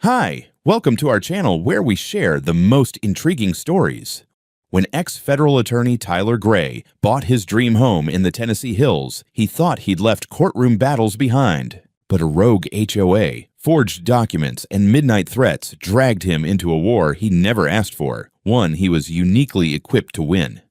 Hi, welcome to our channel where we share the most intriguing stories. When ex-federal attorney Tyler Gray bought his dream home in the Tennessee Hills, he thought he'd left courtroom battles behind. But a rogue HOA, forged documents, and midnight threats dragged him into a war he never asked for, one he was uniquely equipped to win.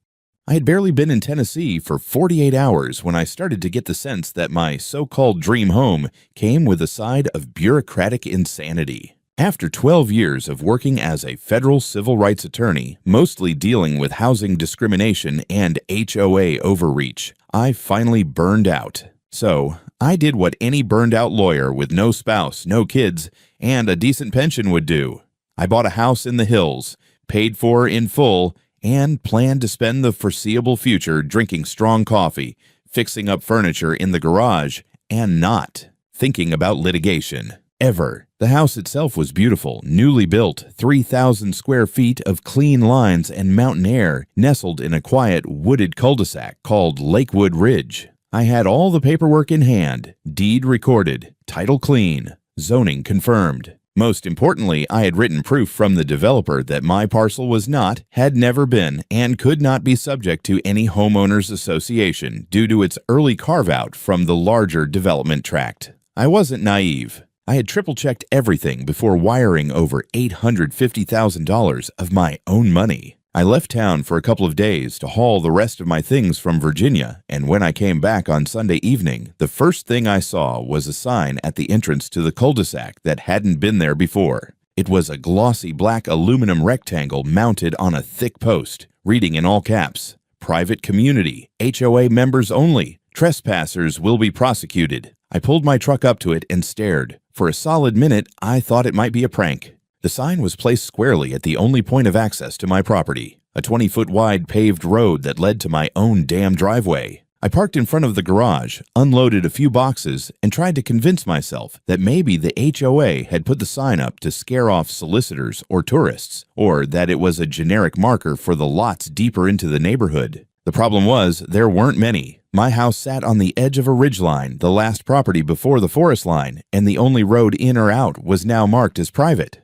I had barely been in Tennessee for 48 hours when I started to get the sense that my so-called dream home came with a side of bureaucratic insanity. After 12 years of working as a federal civil rights attorney, mostly dealing with housing discrimination and HOA overreach, I finally burned out. So, I did what any burned-out lawyer with no spouse, no kids, and a decent pension would do. I bought a house in the hills, paid for in full, and planned to spend the foreseeable future drinking strong coffee, fixing up furniture in the garage, and not thinking about litigation. Ever. The house itself was beautiful, newly built, 3,000 square feet of clean lines and mountain air, nestled in a quiet, wooded cul-de-sac called Lakewood Ridge. I had all the paperwork in hand, deed recorded, title clean, zoning confirmed. Most importantly, I had written proof from the developer that my parcel was not, had never been, and could not be subject to any homeowners association due to its early carve-out from the larger development tract. I wasn't naive. I had triple-checked everything before wiring over $850,000 of my own money. I left town for a couple of days to haul the rest of my things from Virginia, and when I came back on Sunday evening, the first thing I saw was a sign at the entrance to the cul-de-sac that hadn't been there before. It was a glossy black aluminum rectangle mounted on a thick post, reading in all caps, "Private Community, HOA Members Only, Trespassers Will Be Prosecuted." I pulled my truck up to it and stared. For a solid minute, I thought it might be a prank. The sign was placed squarely at the only point of access to my property, a 20-foot wide paved road that led to my own damn driveway. I parked in front of the garage, unloaded a few boxes, and tried to convince myself that maybe the HOA had put the sign up to scare off solicitors or tourists, or that it was a generic marker for the lots deeper into the neighborhood. The problem was, there weren't many. My house sat on the edge of a ridgeline, the last property before the forest line, and the only road in or out was now marked as private.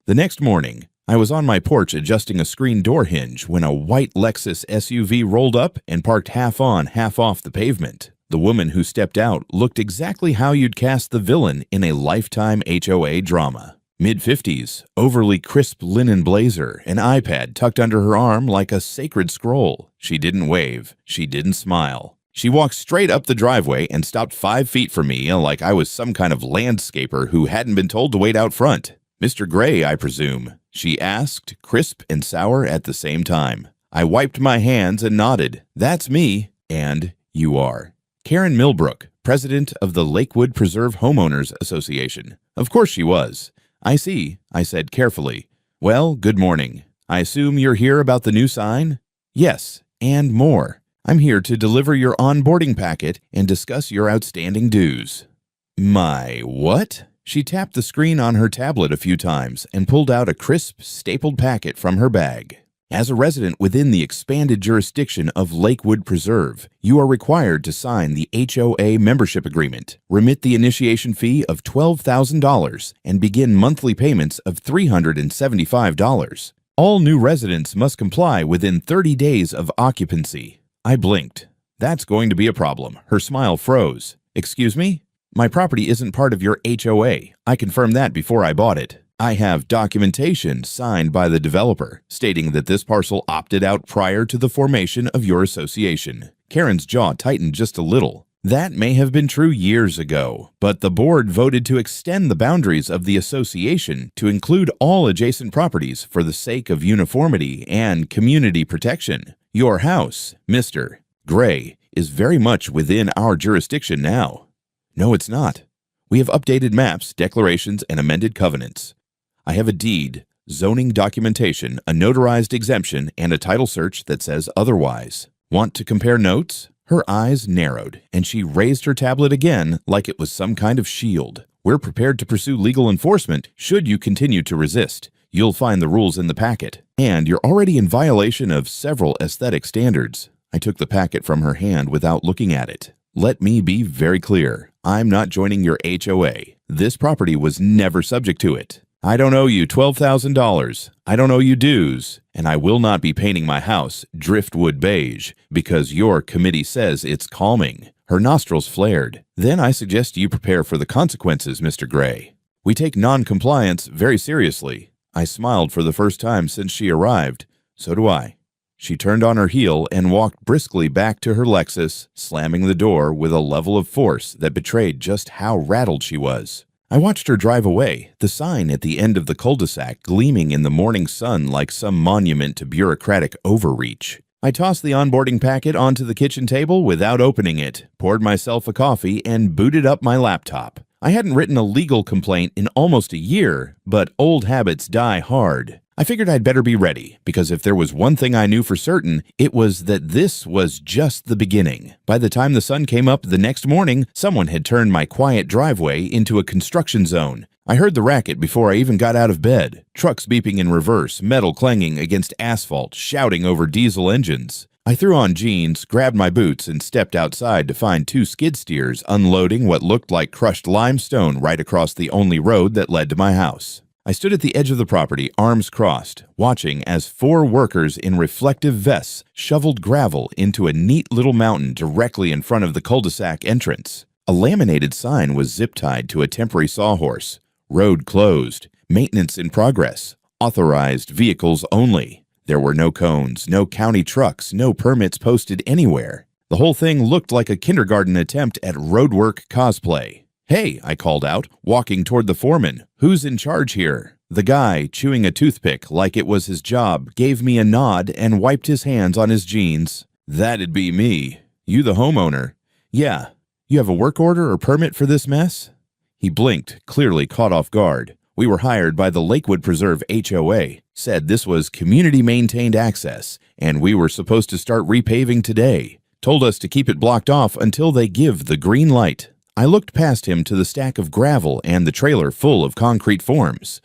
The next morning, I was on my porch adjusting a screen door hinge when a white Lexus SUV rolled up and parked half on, half off the pavement. The woman who stepped out looked exactly how you'd cast the villain in a Lifetime HOA drama. Mid-50s, overly crisp linen blazer, an iPad tucked under her arm like a sacred scroll. She didn't wave. She didn't smile. She walked straight up the driveway and stopped 5 feet from me like I was some kind of landscaper who hadn't been told to wait out front. "Mr. Gray, I presume?" she asked, crisp and sour at the same time. I wiped my hands and nodded. "That's me." "And you are?" "Karen Milbrook, president of the Lakewood Preserve Homeowners Association." Of course she was. "I see," I said carefully. "Well, good morning. I assume you're here about the new sign?" "Yes, and more. I'm here to deliver your onboarding packet and discuss your outstanding dues." "My what?" She tapped the screen on her tablet a few times and pulled out a crisp, stapled packet from her bag. "As a resident within the expanded jurisdiction of Lakewood Preserve, you are required to sign the HOA membership agreement, remit the initiation fee of $12,000, and begin monthly payments of $375. All new residents must comply within 30 days of occupancy." I blinked. "That's going to be a problem." Her smile froze. "Excuse me? My property isn't part of your HOA. I confirmed that before I bought it. I have documentation signed by the developer stating that this parcel opted out prior to the formation of your association." Karen's jaw tightened just a little. "That may have been true years ago, but the board voted to extend the boundaries of the association to include all adjacent properties for the sake of uniformity and community protection. Your house, Mr. Gray, is very much within our jurisdiction now." "No, it's not. We have updated maps, declarations, and amended covenants. I have a deed, zoning documentation, a notarized exemption, and a title search that says otherwise. Want to compare notes?" Her eyes narrowed, and she raised her tablet again like it was some kind of shield. "We're prepared to pursue legal enforcement should you continue to resist. You'll find the rules in the packet. And you're already in violation of several aesthetic standards." I took the packet from her hand without looking at it. "Let me be very clear. I'm not joining your HOA. This property was never subject to it. I don't owe you $12,000. I don't owe you dues, and I will not be painting my house driftwood beige because your committee says it's calming." Her nostrils flared. "Then I suggest you prepare for the consequences, Mr. Gray. We take non-compliance very seriously." I smiled for the first time since she arrived. "So do I." She turned on her heel and walked briskly back to her Lexus, slamming the door with a level of force that betrayed just how rattled she was. I watched her drive away, the sign at the end of the cul-de-sac gleaming in the morning sun like some monument to bureaucratic overreach. I tossed the onboarding packet onto the kitchen table without opening it, poured myself a coffee, and booted up my laptop. I hadn't written a legal complaint in almost a year, but old habits die hard. I figured I'd better be ready, because if there was one thing I knew for certain, it was that this was just the beginning. By the time the sun came up the next morning, someone had turned my quiet driveway into a construction zone. I heard the racket before I even got out of bed. Trucks beeping in reverse, metal clanging against asphalt, shouting over diesel engines. I threw on jeans, grabbed my boots, and stepped outside to find two skid steers unloading what looked like crushed limestone right across the only road that led to my house. I stood at the edge of the property, arms crossed, watching as 4 workers in reflective vests shoveled gravel into a neat little mountain directly in front of the cul-de-sac entrance. A laminated sign was zip-tied to a temporary sawhorse. Road closed. Maintenance in progress. Authorized vehicles only. There were no cones, no county trucks, no permits posted anywhere. The whole thing looked like a kindergarten attempt at roadwork cosplay. "Hey," I called out, walking toward the foreman. "Who's in charge here?" The guy, chewing a toothpick like it was his job, gave me a nod and wiped his hands on his jeans. "That'd be me. You the homeowner?" "Yeah. You have a work order or permit for this mess?" He blinked, clearly caught off guard. "We were hired by the Lakewood Preserve HOA, said this was community-maintained access, and we were supposed to start repaving today. Told us to keep it blocked off until they give the green light." I looked past him to the stack of gravel and the trailer full of concrete forms.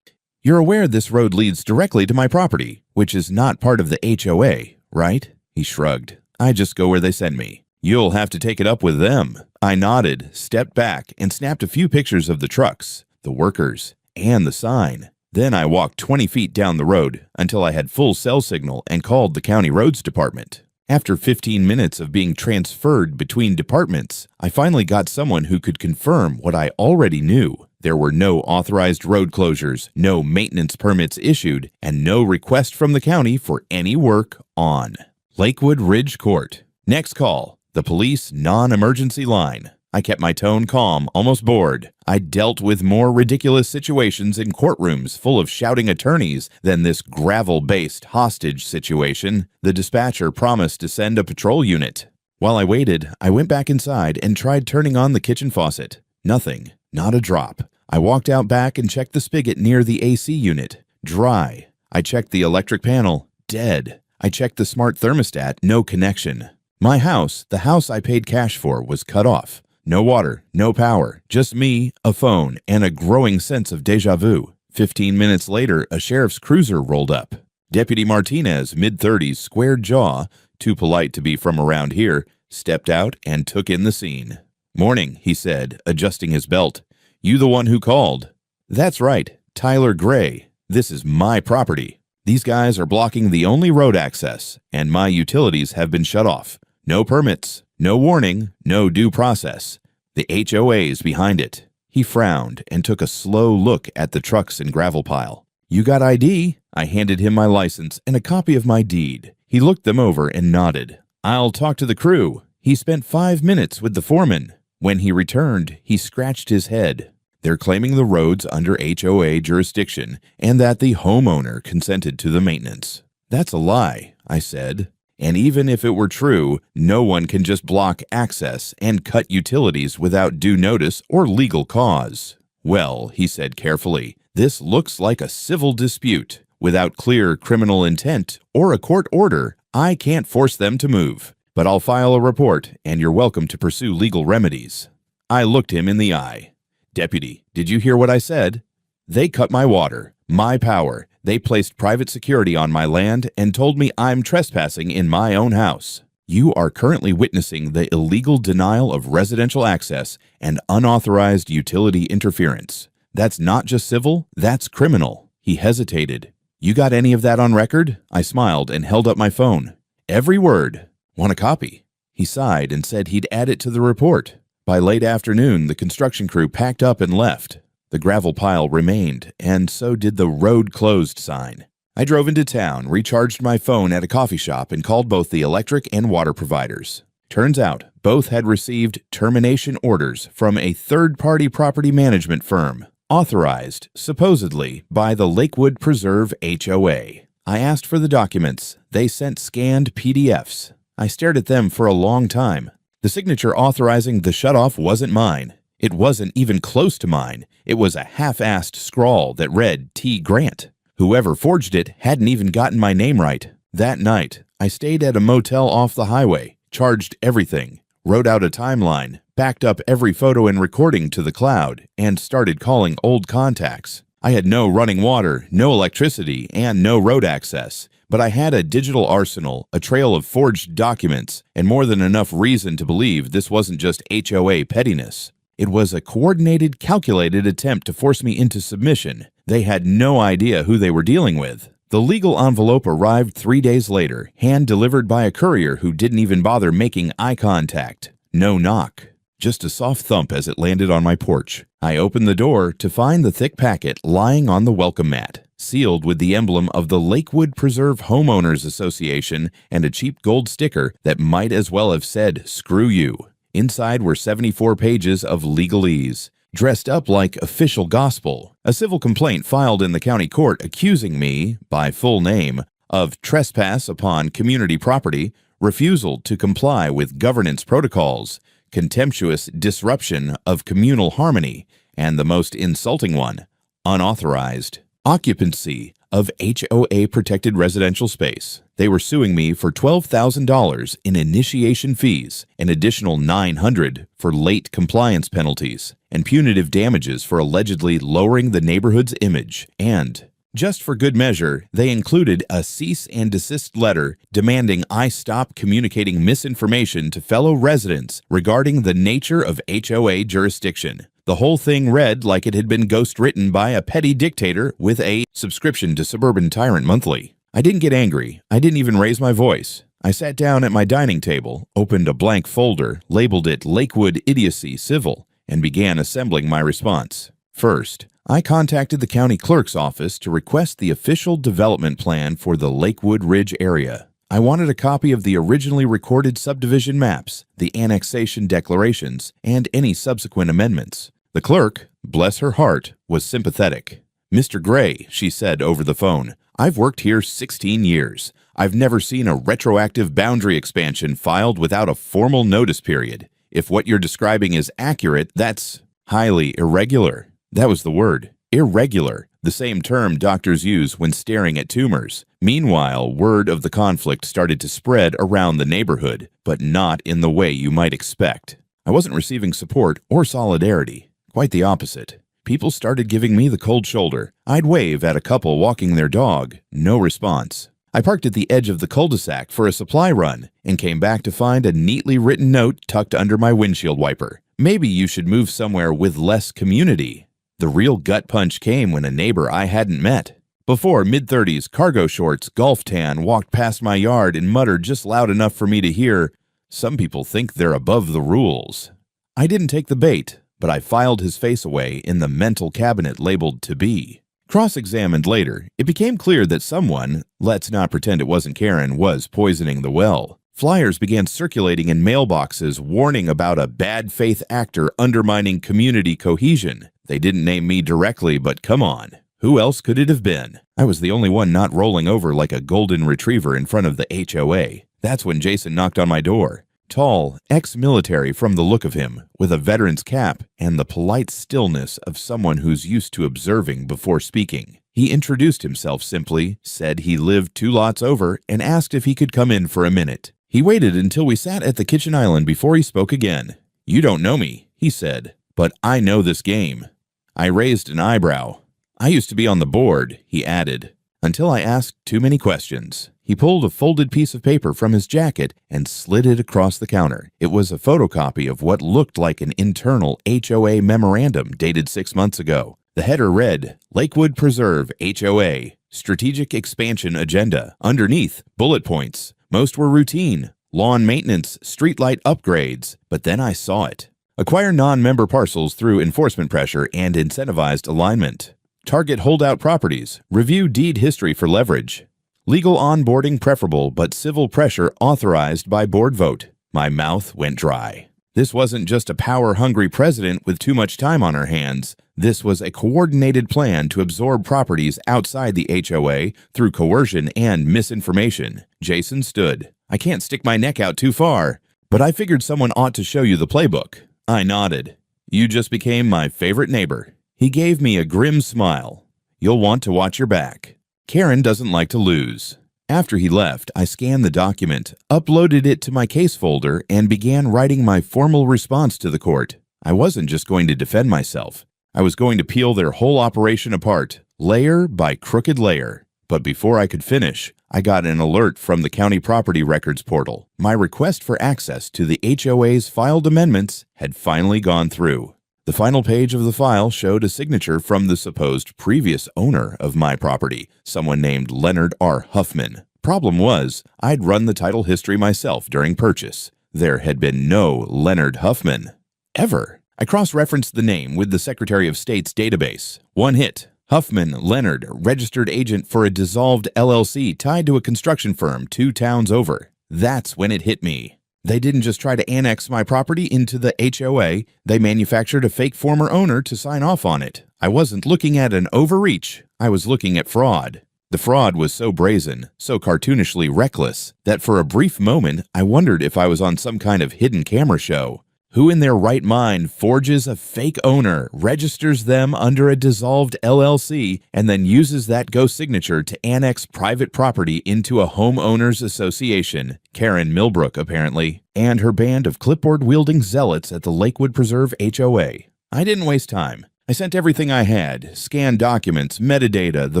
"You're aware this road leads directly to my property, which is not part of the HOA, right?" He shrugged. "I just go where they send me." "You'll have to take it up with them." I nodded, stepped back, and snapped a few pictures of the trucks, the workers, and the sign. Then I walked 20 feet down the road until I had full cell signal and called the county roads department. After 15 minutes of being transferred between departments, I finally got someone who could confirm what I already knew. There were no authorized road closures, no maintenance permits issued, and no request from the county for any work on. Lakewood Ridge Court. Next call, the police non-emergency line. I kept my tone calm, almost bored. I dealt with more ridiculous situations in courtrooms full of shouting attorneys than this gravel-based hostage situation. The dispatcher promised to send a patrol unit. While I waited, I went back inside and tried turning on the kitchen faucet. Nothing, not a drop. I walked out back and checked the spigot near the AC unit. Dry. I checked the electric panel. Dead. I checked the smart thermostat. No connection. My house, the house I paid cash for, was cut off. No water, no power, just me, a phone, and a growing sense of déjà vu. 15 minutes later, a sheriff's cruiser rolled up. Deputy Martinez, mid-30s, squared jaw, too polite to be from around here, stepped out and took in the scene. "Morning," he said, adjusting his belt. "You the one who called?" "That's right, Tyler Gray. This is my property. These guys are blocking the only road access, and my utilities have been shut off. No permits. No warning, no due process. The HOA's behind it." He frowned and took a slow look at the trucks and gravel pile. "You got ID?" I handed him my license and a copy of my deed. He looked them over and nodded. "I'll talk to the crew." He spent 5 minutes with the foreman. When he returned, he scratched his head. "They're claiming the road's under HOA jurisdiction and that the homeowner consented to the maintenance." "That's a lie," I said. "And even if it were true, no one can just block access and cut utilities without due notice or legal cause." "Well," he said carefully, "this looks like a civil dispute. Without clear criminal intent or a court order, I can't force them to move. But I'll file a report, and you're welcome to pursue legal remedies." I looked him in the eye. "Deputy, did you hear what I said? They cut my water, my power. They placed private security on my land and told me I'm trespassing in my own house. You are currently witnessing the illegal denial of residential access and unauthorized utility interference. That's not just civil, that's criminal." He hesitated. "You got any of that on record?" I smiled and held up my phone. "Every word." "Want a copy?" He sighed and said he'd add it to the report. By late afternoon, the construction crew packed up and left. The gravel pile remained, and so did the "road closed" sign. I drove into town, recharged my phone at a coffee shop, and called both the electric and water providers. Turns out, both had received termination orders from a third-party property management firm, authorized, supposedly, by the Lakewood Preserve HOA. I asked for the documents. They sent scanned PDFs. I stared at them for a long time. The signature authorizing the shutoff wasn't mine. It wasn't even close to mine. It was a half-assed scrawl that read T. Grant. Whoever forged it hadn't even gotten my name right. That night, I stayed at a motel off the highway, charged everything, wrote out a timeline, backed up every photo and recording to the cloud, and started calling old contacts. I had no running water, no electricity, and no road access, but I had a digital arsenal, a trail of forged documents, and more than enough reason to believe this wasn't just HOA pettiness. It was a coordinated, calculated attempt to force me into submission. They had no idea who they were dealing with. The legal envelope arrived 3 days later, hand-delivered by a courier who didn't even bother making eye contact. No knock. Just a soft thump as it landed on my porch. I opened the door to find the thick packet lying on the welcome mat, sealed with the emblem of the Lakewood Preserve Homeowners Association and a cheap gold sticker that might as well have said, "Screw you." Inside were 74 pages of legalese, dressed up like official gospel, a civil complaint filed in the county court accusing me, by full name, of trespass upon community property, refusal to comply with governance protocols, contemptuous disruption of communal harmony, and the most insulting one, unauthorized occupancy of HOA-protected residential space. They were suing me for $12,000 in initiation fees, an additional $900 for late compliance penalties, and punitive damages for allegedly lowering the neighborhood's image. And, just for good measure, they included a cease and desist letter demanding I stop communicating misinformation to fellow residents regarding the nature of HOA jurisdiction. The whole thing read like it had been ghost-written by a petty dictator with a subscription to Suburban Tyrant Monthly. I didn't get angry. I didn't even raise my voice. I sat down at my dining table, opened a blank folder, labeled it Lakewood Idiocy Civil, and began assembling my response. First, I contacted the county clerk's office to request the official development plan for the Lakewood Ridge area. I wanted a copy of the originally recorded subdivision maps, the annexation declarations, and any subsequent amendments. The clerk, bless her heart, was sympathetic. "Mr. Gray," she said over the phone, "I've worked here 16 years. I've never seen a retroactive boundary expansion filed without a formal notice period. If what you're describing is accurate, that's highly irregular." That was the word. Irregular, the same term doctors use when staring at tumors. Meanwhile, word of the conflict started to spread around the neighborhood, but not in the way you might expect. I wasn't receiving support or solidarity. Quite the opposite. People started giving me the cold shoulder. I'd wave at a couple walking their dog. No response. I parked at the edge of the cul-de-sac for a supply run and came back to find a neatly written note tucked under my windshield wiper. "Maybe you should move somewhere with less community." The real gut punch came when a neighbor I hadn't met. Before, mid-30s, cargo shorts, golf tan, walked past my yard and muttered just loud enough for me to hear, "Some people think they're above the rules." I didn't take the bait, but I filed his face away in the mental cabinet labeled "to be." Cross-examined later, it became clear that someone, let's not pretend it wasn't Karen, was poisoning the well. Flyers began circulating in mailboxes warning about a bad faith actor undermining community cohesion. They didn't name me directly, but come on. Who else could it have been? I was the only one not rolling over like a golden retriever in front of the HOA. That's when Jason knocked on my door. Tall, ex-military from the look of him, with a veteran's cap and the polite stillness of someone who's used to observing before speaking. He introduced himself simply, said he lived 2 lots over, and asked if he could come in for a minute. He waited until we sat at the kitchen island before he spoke again. "You don't know me," he said, "but I know this game." I raised an eyebrow. "I used to be on the board," he added, "until I asked too many questions." He pulled a folded piece of paper from his jacket and slid it across the counter. It was a photocopy of what looked like an internal HOA memorandum dated 6 months ago. The header read, Lakewood Preserve HOA, Strategic Expansion Agenda. Underneath, bullet points. Most were routine, lawn maintenance, streetlight upgrades. But then I saw it. Acquire non-member parcels through enforcement pressure and incentivized alignment. Target holdout properties. Review deed history for leverage. Legal onboarding preferable, but civil pressure authorized by board vote. My mouth went dry. This wasn't just a power-hungry president with too much time on her hands. This was a coordinated plan to absorb properties outside the HOA through coercion and misinformation. Jason stood. I can't stick my neck out too far, but I figured someone ought to show you the playbook. I nodded. You just became my favorite neighbor. He gave me a grim smile. You'll want to watch your back. Karen doesn't like to lose. After he left, I scanned the document, uploaded it to my case folder, and began writing my formal response to the court. I wasn't just going to defend myself. I was going to peel their whole operation apart, layer by crooked layer. But before I could finish, I got an alert from the County Property Records portal. My request for access to the HOA's filed amendments had finally gone through. The final page of the file showed a signature from the supposed previous owner of my property, someone named Leonard R. Huffman. Problem was, I'd run the title history myself during purchase. There had been no Leonard Huffman. Ever. I cross-referenced the name with the Secretary of State's database. One hit. Huffman Leonard, registered agent for a dissolved LLC tied to a construction firm 2 towns over. That's when it hit me. They didn't just try to annex my property into the HOA, they manufactured a fake former owner to sign off on it. I wasn't looking at an overreach, I was looking at fraud. The fraud was so brazen, so cartoonishly reckless, that for a brief moment I wondered if I was on some kind of hidden camera show. Who in their right mind forges a fake owner, registers them under a dissolved LLC, and then uses that ghost signature to annex private property into a homeowners association? Karen Millbrook, apparently, and her band of clipboard-wielding zealots at the Lakewood Preserve HOA. I didn't waste time. I sent everything I had, scanned documents, metadata, the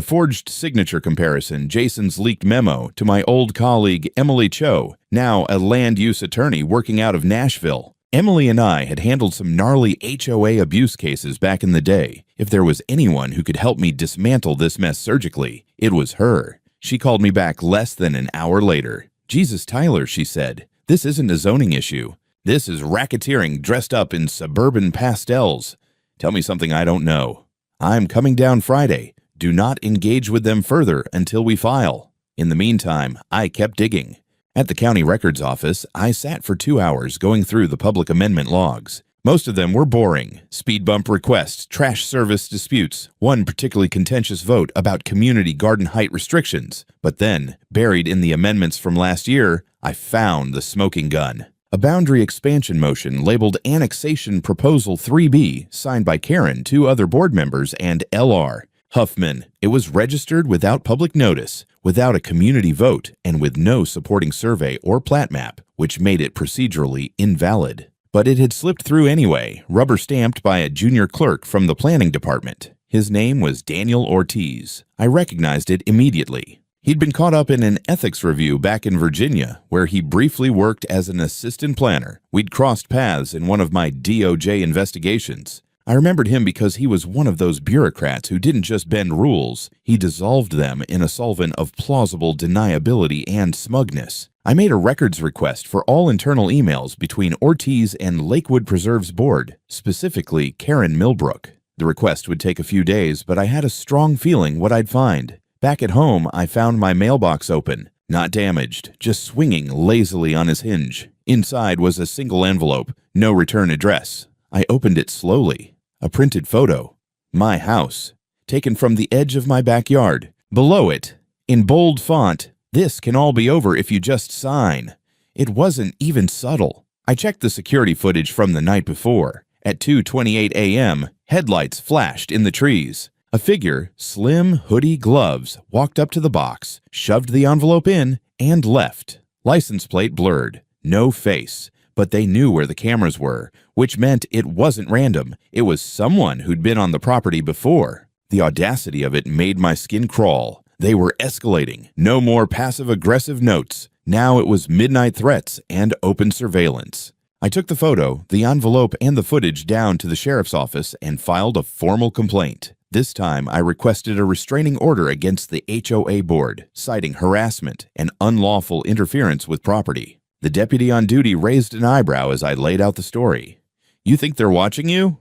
forged signature comparison, Jason's leaked memo, to my old colleague Emily Cho, now a land use attorney working out of Nashville. Emily and I had handled some gnarly HOA abuse cases back in the day. If there was anyone who could help me dismantle this mess surgically, it was her. She called me back less than an hour later. Jesus, Tyler, she said, this isn't a zoning issue. This is racketeering dressed up in suburban pastels. Tell me something I don't know. I'm coming down Friday. Do not engage with them further until we file. In the meantime, I kept digging. At the county records office, I sat for 2 hours going through the public amendment logs. Most of them were boring. Speed bump requests, trash service disputes, one particularly contentious vote about community garden height restrictions. But then, buried in the amendments from last year, I found the smoking gun. A boundary expansion motion labeled Annexation Proposal 3B, signed by Karen, 2 other board members, and L.R. Huffman. It was registered without public notice, without a community vote, and with no supporting survey or plat map, which made it procedurally invalid. But it had slipped through anyway, rubber-stamped by a junior clerk from the planning department. His name was Daniel Ortiz. I recognized it immediately. He'd been caught up in an ethics review back in Virginia, where he briefly worked as an assistant planner. We'd crossed paths in one of my DOJ investigations. I remembered him because he was one of those bureaucrats who didn't just bend rules, he dissolved them in a solvent of plausible deniability and smugness. I made a records request for all internal emails between Ortiz and Lakewood Preserve's board, specifically Karen Millbrook. The request would take a few days, but I had a strong feeling what I'd find. Back at home, I found my mailbox open, not damaged, just swinging lazily on his hinge. Inside was a single envelope, no return address. I opened it slowly. A printed photo. My house. Taken from the edge of my backyard. Below it, in bold font, "This can all be over if you just sign." It wasn't even subtle. I checked the security footage from the night before. At 2:28 a.m., headlights flashed in the trees. A figure, slim, hoodie, gloves, walked up to the box, shoved the envelope in, and left. License plate blurred. No face. But they knew where the cameras were, which meant it wasn't random. It was someone who'd been on the property before. The audacity of it made my skin crawl. They were escalating. No more passive-aggressive notes. Now it was midnight threats and open surveillance. I took the photo, the envelope, and the footage down to the sheriff's office and filed a formal complaint. This time, I requested a restraining order against the HOA board, citing harassment and unlawful interference with property. The deputy on duty raised an eyebrow as I laid out the story. "You think they're watching you?"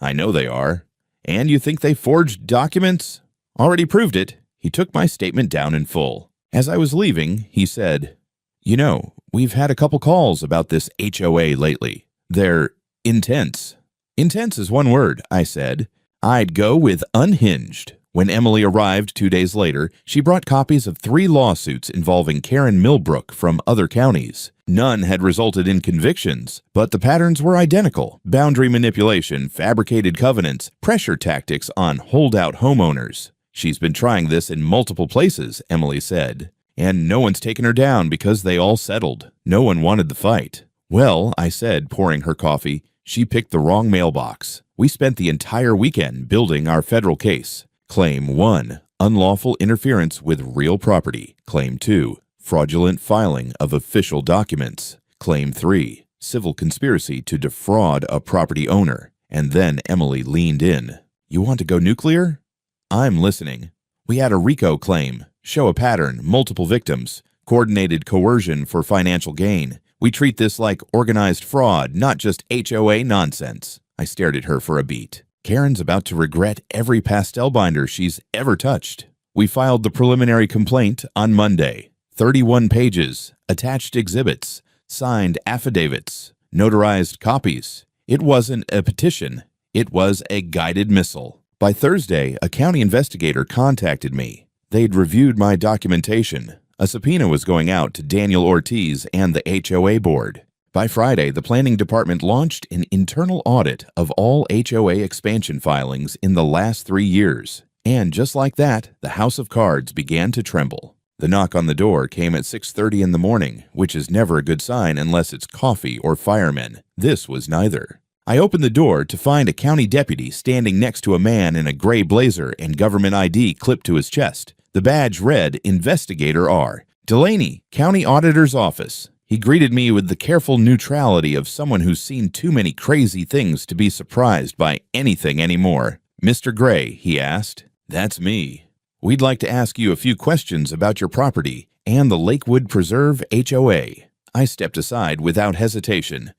"I know they are." "And you think they forged documents?" "Already proved it." He took my statement down in full. As I was leaving, he said, "You know, we've had a couple calls about this HOA lately. They're intense." "Intense is one word," I said. "I'd go with unhinged." When Emily arrived 2 days later, she brought copies of 3 lawsuits involving Karen Milbrook from other counties. None had resulted in convictions, but the patterns were identical: boundary manipulation, fabricated covenants, pressure tactics on holdout homeowners. "She's been trying this in multiple places," Emily said, "and no one's taken her down because they all settled. No one wanted the fight." "Well," I said, pouring her coffee, "she picked the wrong mailbox. We spent the entire weekend building our federal case. Claim 1, unlawful interference with real property. Claim 2, fraudulent filing of official documents. Claim 3, civil conspiracy to defraud a property owner." And then Emily leaned in. "You want to go nuclear?" "I'm listening." "We had a RICO claim. Show a pattern, multiple victims, coordinated coercion for financial gain. We treat this like organized fraud, not just HOA nonsense." I stared at her for a beat. Karen's about to regret every pastel binder she's ever touched. We filed the preliminary complaint on Monday. 31 pages, attached exhibits, signed affidavits, notarized copies. It wasn't a petition. It was a guided missile. By Thursday, a county investigator contacted me. They'd reviewed my documentation. A subpoena was going out to Daniel Ortiz and the HOA board. By Friday, the planning department launched an internal audit of all HOA expansion filings in the last 3 years. And just like that, the house of cards began to tremble. The knock on the door came at 6:30 in the morning, which is never a good sign unless it's coffee or firemen. This was neither. I opened the door to find a county deputy standing next to a man in a gray blazer and government ID clipped to his chest. The badge read, "Investigator R. Delaney, County Auditor's Office." He greeted me with the careful neutrality of someone who's seen too many crazy things to be surprised by anything anymore. "Mr. Gray," he asked. "That's me. We'd like to ask you a few questions about your property and the Lakewood Preserve HOA." I stepped aside without hesitation.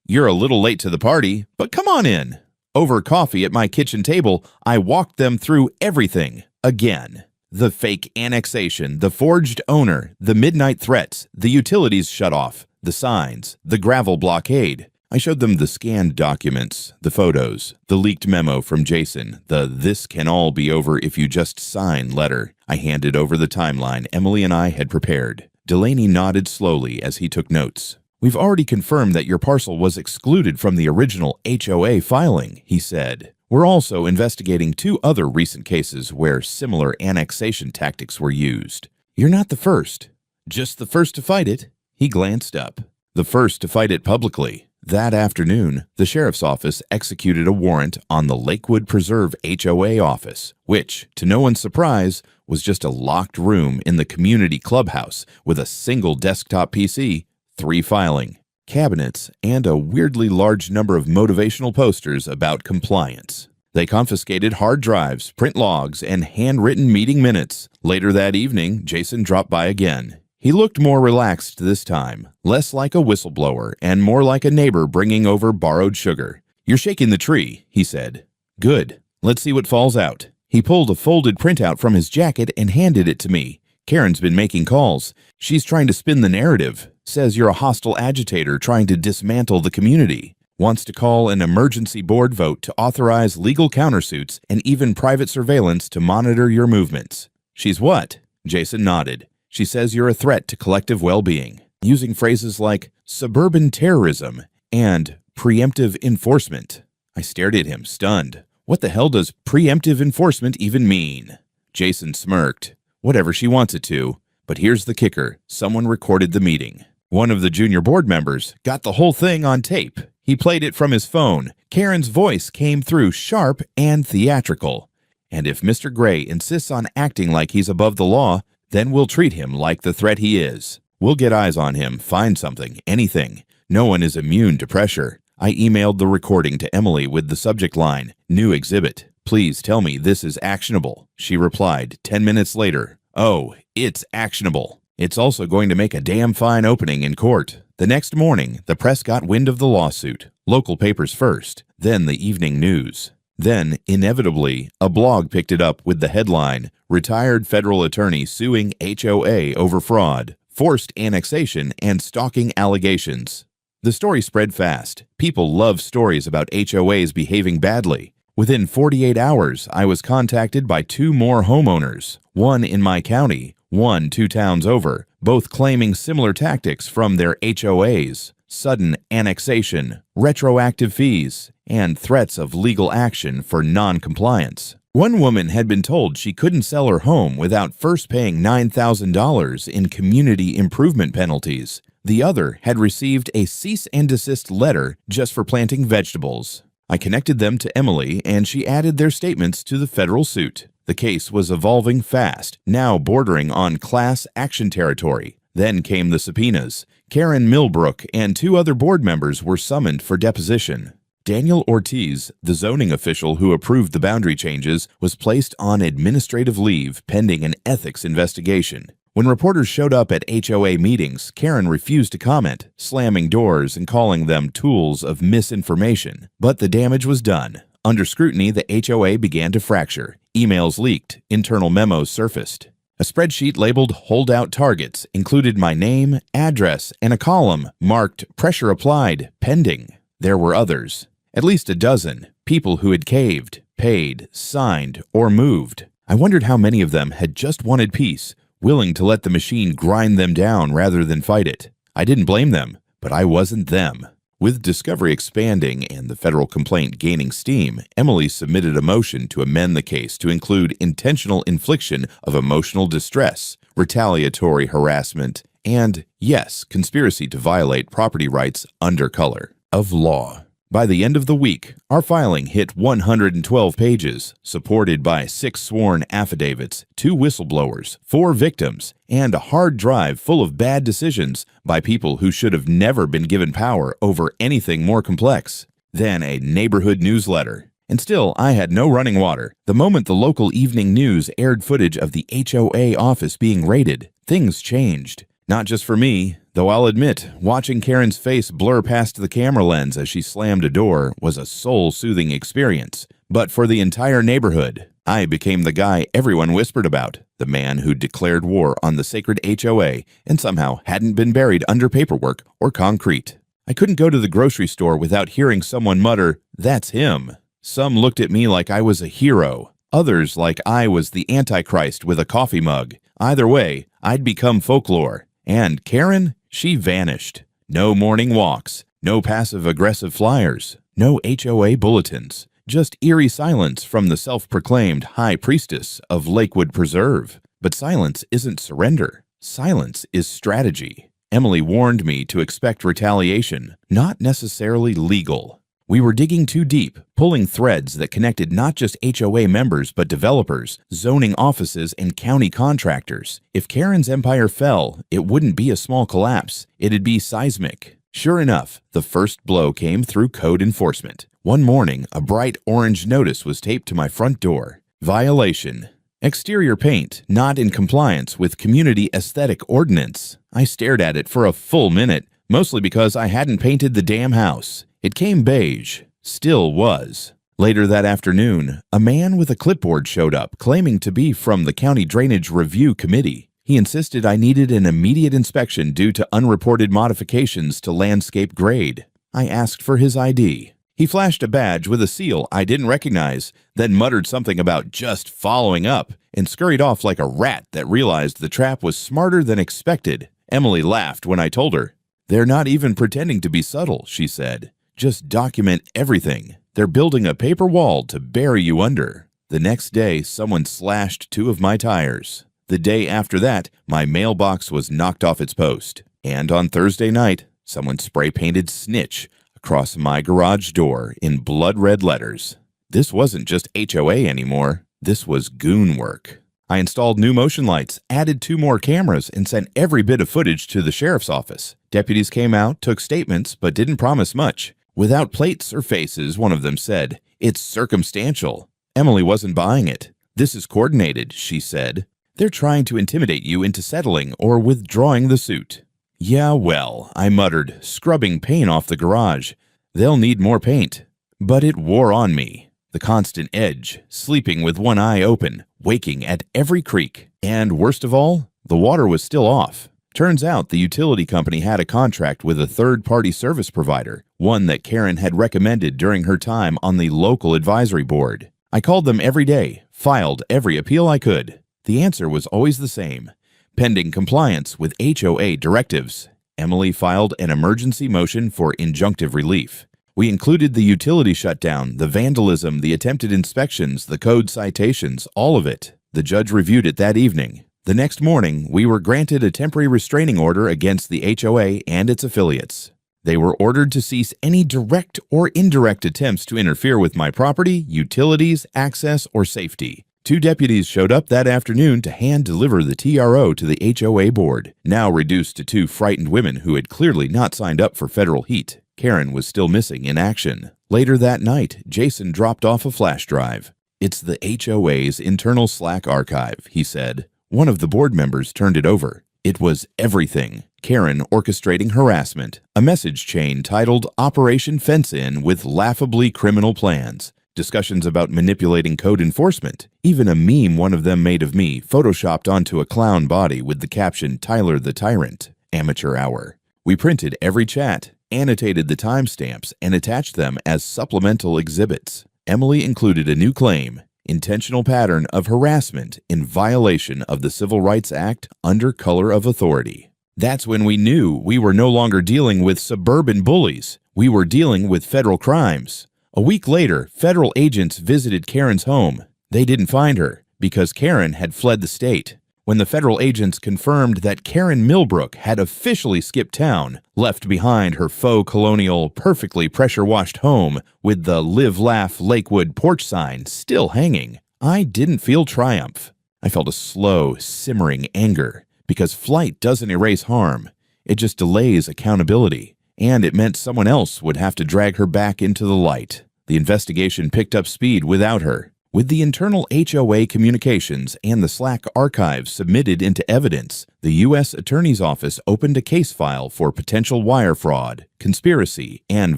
"You're a little late to the party, but come on in." Over coffee at my kitchen table, I walked them through everything again. The fake annexation, the forged owner, the midnight threats, the utilities shutoff, the signs, the gravel blockade. I showed them the scanned documents, the photos, the leaked memo from Jason, the "this can all be over if you just sign" letter. I handed over the timeline Emily and I had prepared. Delaney nodded slowly as he took notes. "We've already confirmed that your parcel was excluded from the original HOA filing," he said. "We're also investigating 2 other recent cases where similar annexation tactics were used. You're not the first. Just the first to fight it." He glanced up. "The first to fight it publicly." That afternoon, the sheriff's office executed a warrant on the Lakewood Preserve HOA office, which, to no one's surprise, was just a locked room in the community clubhouse with a single desktop PC, 3 filing cabinets, and a weirdly large number of motivational posters about compliance. They confiscated hard drives, print logs, and handwritten meeting minutes. Later that evening, Jason dropped by again. He looked more relaxed this time, less like a whistleblower and more like a neighbor bringing over borrowed sugar. "You're shaking the tree," he said. "Good. Let's see what falls out." He pulled a folded printout from his jacket and handed it to me. "Karen's been making calls. She's trying to spin the narrative. Says you're a hostile agitator trying to dismantle the community. Wants to call an emergency board vote to authorize legal countersuits and even private surveillance to monitor your movements." "She's what?" Jason nodded. "She says you're a threat to collective well-being," using phrases like suburban terrorism and preemptive enforcement. I stared at him, stunned. What the hell does preemptive enforcement even mean? Jason smirked. "Whatever she wants it to. But here's the kicker. Someone recorded the meeting. One of the junior board members got the whole thing on tape. He played it from his phone. Karen's voice came through sharp and theatrical. And if Mr. Gray insists on acting like he's above the law, then we'll treat him like the threat he is. We'll get eyes on him, find something, anything. No one is immune to pressure." I emailed the recording to Emily with the subject line, "New Exhibit." "Please tell me this is actionable." She replied 10 minutes later, "Oh, it's actionable. It's also going to make a damn fine opening in court." The next morning, the press got wind of the lawsuit. Local papers first, then the evening news. Then, inevitably, a blog picked it up with the headline, "Retired Federal Attorney Suing HOA Over Fraud, Forced Annexation and Stalking Allegations." The story spread fast. People love stories about HOAs behaving badly. Within 48 hours, I was contacted by 2 more homeowners, one in my county, one 2 towns over, both claiming similar tactics from their HOAs: sudden annexation, retroactive fees, and threats of legal action for non-compliance. One woman had been told she couldn't sell her home without first paying $9,000 in community improvement penalties. The other had received a cease and desist letter just for planting vegetables. I connected them to Emily, and she added their statements to the federal suit. The case was evolving fast, now bordering on class action territory. Then came the subpoenas. Karen Milbrook and 2 other board members were summoned for deposition. Daniel Ortiz, the zoning official who approved the boundary changes, was placed on administrative leave pending an ethics investigation. When reporters showed up at HOA meetings, Karen refused to comment, slamming doors and calling them tools of misinformation. But the damage was done. Under scrutiny, the HOA began to fracture. Emails leaked, internal memos surfaced. A spreadsheet labeled "Holdout Targets" included my name, address, and a column marked "Pressure Applied, Pending." There were others, at least a dozen, people who had caved, paid, signed, or moved. I wondered how many of them had just wanted peace, willing to let the machine grind them down rather than fight it. I didn't blame them, but I wasn't them. With discovery expanding and the federal complaint gaining steam, Emily submitted a motion to amend the case to include intentional infliction of emotional distress, retaliatory harassment, and, yes, conspiracy to violate property rights under color of law. By the end of the week, our filing hit 112 pages, supported by 6 sworn affidavits, 2 whistleblowers, 4 victims, and a hard drive full of bad decisions by people who should have never been given power over anything more complex. Then a neighborhood newsletter. And still, I had no running water. The moment the local evening news aired footage of the HOA office being raided, things changed. Not just for me, though I'll admit, watching Karen's face blur past the camera lens as she slammed a door was a soul-soothing experience. But for the entire neighborhood, I became the guy everyone whispered about, the man who declared war on the sacred HOA and somehow hadn't been buried under paperwork or concrete. I couldn't go to the grocery store without hearing someone mutter, "That's him." Some looked at me like I was a hero, others like I was the Antichrist with a coffee mug. Either way, I'd become folklore. And Karen, she vanished. No morning walks, no passive-aggressive flyers, no HOA bulletins, just eerie silence from the self-proclaimed high priestess of Lakewood Preserve. But silence isn't surrender. Silence is strategy. Emily warned me to expect retaliation, not necessarily legal. We were digging too deep, pulling threads that connected not just HOA members but developers, zoning offices, and county contractors. If Karen's empire fell, it wouldn't be a small collapse. It'd be seismic. Sure enough, the first blow came through code enforcement. One morning, a bright orange notice was taped to my front door. Violation. Exterior paint, not in compliance with community aesthetic ordinance. I stared at it for a full minute, mostly because I hadn't painted the damn house. It came beige. Still was. Later that afternoon, a man with a clipboard showed up, claiming to be from the County Drainage Review Committee. He insisted I needed an immediate inspection due to unreported modifications to landscape grade. I asked for his ID. He flashed a badge with a seal I didn't recognize, then muttered something about just following up, and scurried off like a rat that realized the trap was smarter than expected. Emily laughed when I told her. "They're not even pretending to be subtle," she said. "Just document everything. They're building a paper wall to bury you under." The next day, someone slashed 2 of my tires. The day after that, my mailbox was knocked off its post. And on Thursday night, someone spray-painted "snitch" across my garage door in blood-red letters. This wasn't just HOA anymore. This was goon work. I installed new motion lights, added 2 more cameras, and sent every bit of footage to the sheriff's office. Deputies came out, took statements, but didn't promise much. Without plates or faces, one of them said, "It's circumstantial." Emily wasn't buying it. "This is coordinated," she said. "They're trying to intimidate you into settling or withdrawing the suit." "Yeah, well," I muttered, scrubbing paint off the garage. "They'll need more paint." But it wore on me. The constant edge, sleeping with one eye open, waking at every creak. And worst of all, the water was still off. Turns out the utility company had a contract with a third-party service provider, one that Karen had recommended during her time on the local advisory board. I called them every day, filed every appeal I could. The answer was always the same: pending compliance with HOA directives. Emily filed an emergency motion for injunctive relief. We included the utility shutdown, the vandalism, the attempted inspections, the code citations, all of it. The judge reviewed it that evening. The next morning, we were granted a temporary restraining order against the HOA and its affiliates. They were ordered to cease any direct or indirect attempts to interfere with my property, utilities, access, or safety. 2 deputies showed up that afternoon to hand-deliver the TRO to the HOA board, now reduced to 2 frightened women who had clearly not signed up for federal heat. Karen was still missing in action. Later that night, Jason dropped off a flash drive. "It's the HOA's internal Slack archive," he said. One of the board members turned it over. It was everything. Karen orchestrating harassment, a message chain titled Operation Fence-In with laughably criminal plans, discussions about manipulating code enforcement, even a meme one of them made of me photoshopped onto a clown body with the caption "Tyler the Tyrant," amateur hour. We printed every chat, annotated the timestamps, and attached them as supplemental exhibits. Emily included a new claim: intentional pattern of harassment in violation of the Civil Rights Act under color of authority. That's when we knew we were no longer dealing with suburban bullies. We were dealing with federal crimes. A week later, federal agents visited Karen's home. They didn't find her because Karen had fled the state. When the federal agents confirmed that Karen Millbrook had officially skipped town, left behind her faux colonial, perfectly pressure-washed home with the Live Laugh Lakewood porch sign still hanging, I didn't feel triumph. I felt a slow, simmering anger, because flight doesn't erase harm. It just delays accountability, and it meant someone else would have to drag her back into the light. The investigation picked up speed without her. With the internal HOA communications and the Slack archives submitted into evidence, the U.S. Attorney's Office opened a case file for potential wire fraud, conspiracy, and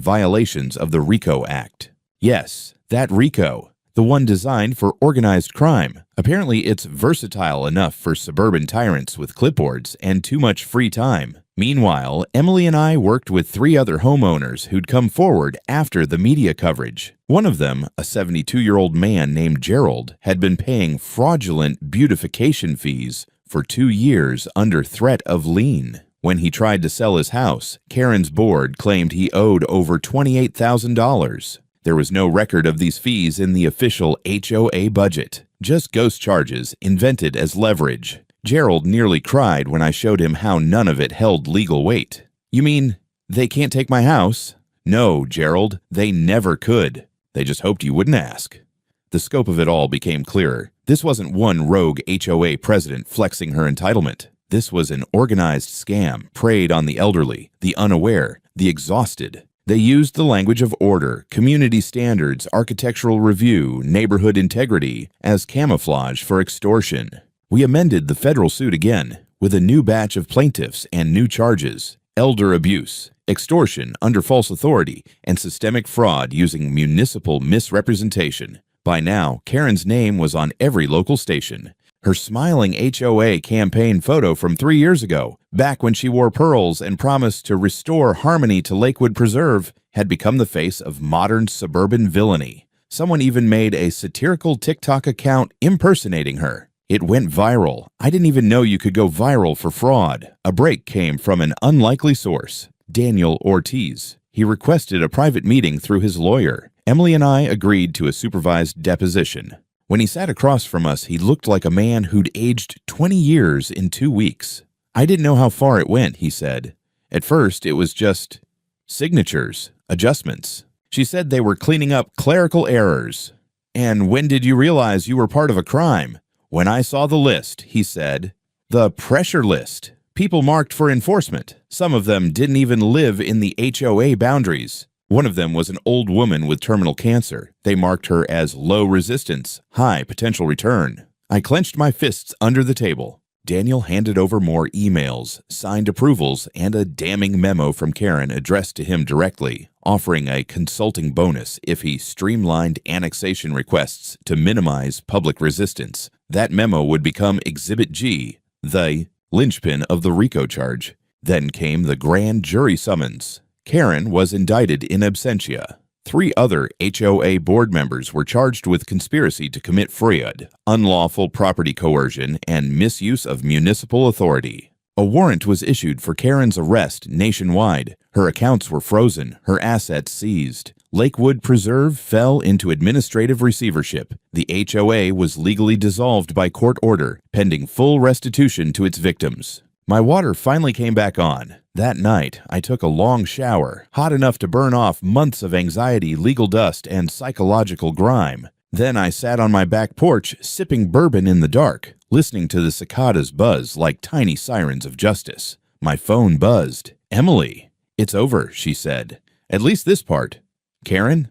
violations of the RICO Act. Yes, that RICO, the one designed for organized crime. Apparently, it's versatile enough for suburban tyrants with clipboards and too much free time. Meanwhile, Emily and I worked with 3 other homeowners who'd come forward after the media coverage. One of them, a 72-year-old man named Gerald, had been paying fraudulent beautification fees for 2 years under threat of lien. When he tried to sell his house, Karen's board claimed he owed over $28,000. There was no record of these fees in the official HOA budget, just ghost charges invented as leverage. Gerald nearly cried when I showed him how none of it held legal weight. "You mean they can't take my house?" "No, Gerald, they never could. They just hoped you wouldn't ask." The scope of it all became clearer. This wasn't one rogue HOA president flexing her entitlement. This was an organized scam preyed on the elderly, the unaware, the exhausted. They used the language of order, community standards, architectural review, neighborhood integrity as camouflage for extortion. We amended the federal suit again, with a new batch of plaintiffs and new charges: elder abuse, extortion under false authority, and systemic fraud using municipal misrepresentation. By now, Karen's name was on every local station. Her smiling HOA campaign photo from 3 years ago, back when she wore pearls and promised to restore harmony to Lakewood Preserve, had become the face of modern suburban villainy. Someone even made a satirical TikTok account impersonating her. It went viral. I didn't even know you could go viral for fraud. A break came from an unlikely source: Daniel Ortiz. He requested a private meeting through his lawyer. Emily and I agreed to a supervised deposition. When he sat across from us, he looked like a man who'd aged 20 years in 2 weeks. "I didn't know how far it went," he said. "At first, it was just signatures, adjustments." She said they were cleaning up clerical errors. "And when did you realize you were part of a crime?" "When I saw the list," he said. "The pressure list. People marked for enforcement. Some of them didn't even live in the HOA boundaries. One of them was an old woman with terminal cancer. They marked her as low resistance, high potential return. I clenched my fists under the table. Daniel handed over more emails, signed approvals, and a damning memo from Karen addressed to him directly, offering a consulting bonus if he streamlined annexation requests to minimize public resistance. That memo would become Exhibit G, the linchpin of the RICO charge. Then came the grand jury summons. Karen was indicted in absentia. 3 other HOA board members were charged with conspiracy to commit fraud, unlawful property coercion, and misuse of municipal authority. A warrant was issued for Karen's arrest nationwide. Her accounts were frozen, her assets seized. Lakewood Preserve fell into administrative receivership. The HOA was legally dissolved by court order, pending full restitution to its victims. My water finally came back on. That night, I took a long shower, hot enough to burn off months of anxiety, legal dust, and psychological grime. Then I sat on my back porch, sipping bourbon in the dark, listening to the cicadas buzz like tiny sirens of justice. My phone buzzed. "Emily." "It's over," she said. "At least this part." "Karen?"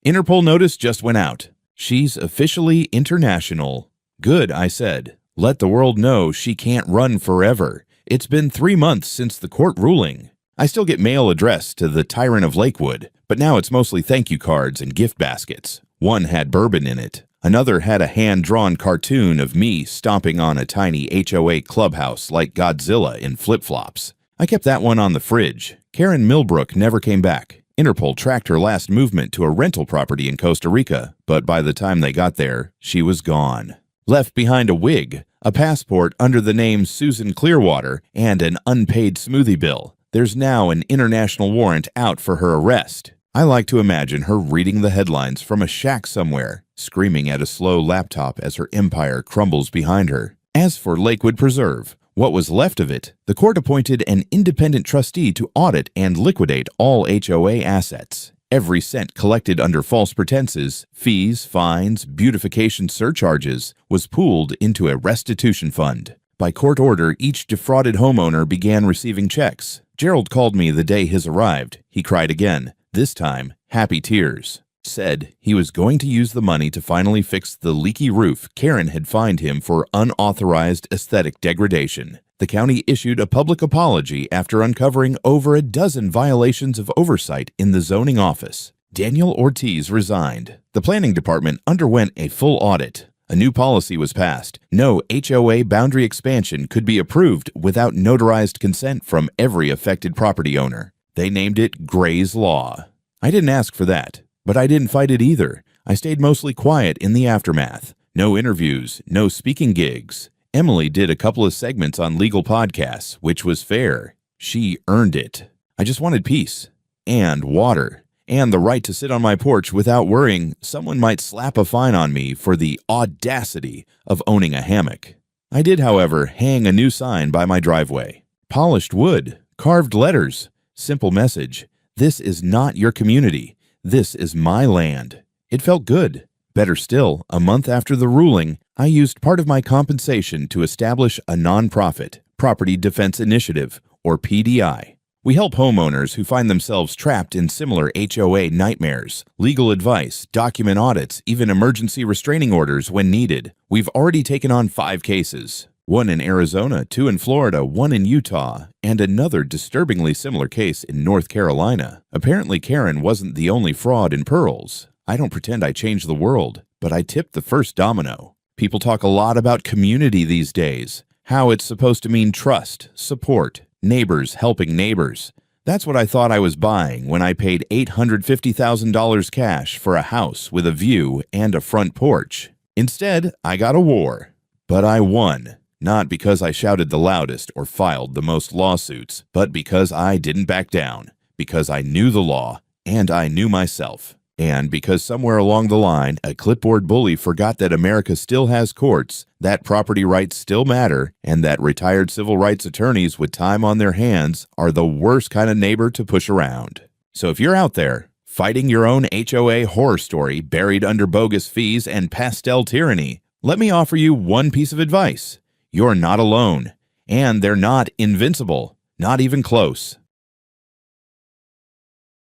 "Interpol notice just went out. She's officially international." "Good," I said. "Let the world know she can't run forever. It's been 3 months since the court ruling." I still get mail addressed to the Tyrant of Lakewood, but now it's mostly thank you cards and gift baskets. One had bourbon in it. Another had a hand-drawn cartoon of me stomping on a tiny HOA clubhouse like Godzilla in flip-flops. I kept that one on the fridge. Karen Milbrook never came back. Interpol tracked her last movement to a rental property in Costa Rica, but by the time they got there, she was gone. Left behind a wig, a passport under the name Susan Clearwater, and an unpaid smoothie bill. There's now an international warrant out for her arrest. I like to imagine her reading the headlines from a shack somewhere, screaming at a slow laptop as her empire crumbles behind her. As for Lakewood Preserve, what was left of it, the court appointed an independent trustee to audit and liquidate all HOA assets. Every cent collected under false pretenses, fees, fines, beautification surcharges, was pooled into a restitution fund. By court order, each defrauded homeowner began receiving checks. Gerald called me the day his arrived. He cried again, this time happy tears. Said he was going to use the money to finally fix the leaky roof Karen had fined him for unauthorized aesthetic degradation. The county issued a public apology after uncovering over a dozen violations of oversight in the zoning office. Daniel Ortiz resigned. The planning department underwent a full audit. A new policy was passed. No HOA boundary expansion could be approved without notarized consent from every affected property owner. They named it Gray's Law. I didn't ask for that, but I didn't fight it either. I stayed mostly quiet in the aftermath. No interviews, no speaking gigs. Emily did a couple of segments on legal podcasts, which was fair. She earned it. I just wanted peace and water and the right to sit on my porch without worrying someone might slap a fine on me for the audacity of owning a hammock. I did, however, hang a new sign by my driveway. Polished wood, carved letters, simple message. This is not your community. This is my land. It felt good. Better still, a month after the ruling, I used part of my compensation to establish a nonprofit, Property Defense Initiative, or PDI. We help homeowners who find themselves trapped in similar HOA nightmares, legal advice, document audits, even emergency restraining orders when needed. We've already taken on 5 cases. 1 in Arizona, 2 in Florida, 1 in Utah, and another disturbingly similar case in North Carolina. Apparently Karen wasn't the only fraud in pearls. I don't pretend I changed the world, but I tipped the first domino. People talk a lot about community these days, how it's supposed to mean trust, support, neighbors helping neighbors. That's what I thought I was buying when I paid $850,000 cash for a house with a view and a front porch. Instead, I got a war. But I won. Not because I shouted the loudest or filed the most lawsuits, but because I didn't back down, because I knew the law and I knew myself, and because somewhere along the line a clipboard bully forgot that America still has courts, that property rights still matter, and that retired civil rights attorneys with time on their hands are the worst kind of neighbor to push around. So if you're out there fighting your own HOA horror story buried under bogus fees and pastel tyranny, let me offer you one piece of advice. You're not alone, and they're not invincible, not even close.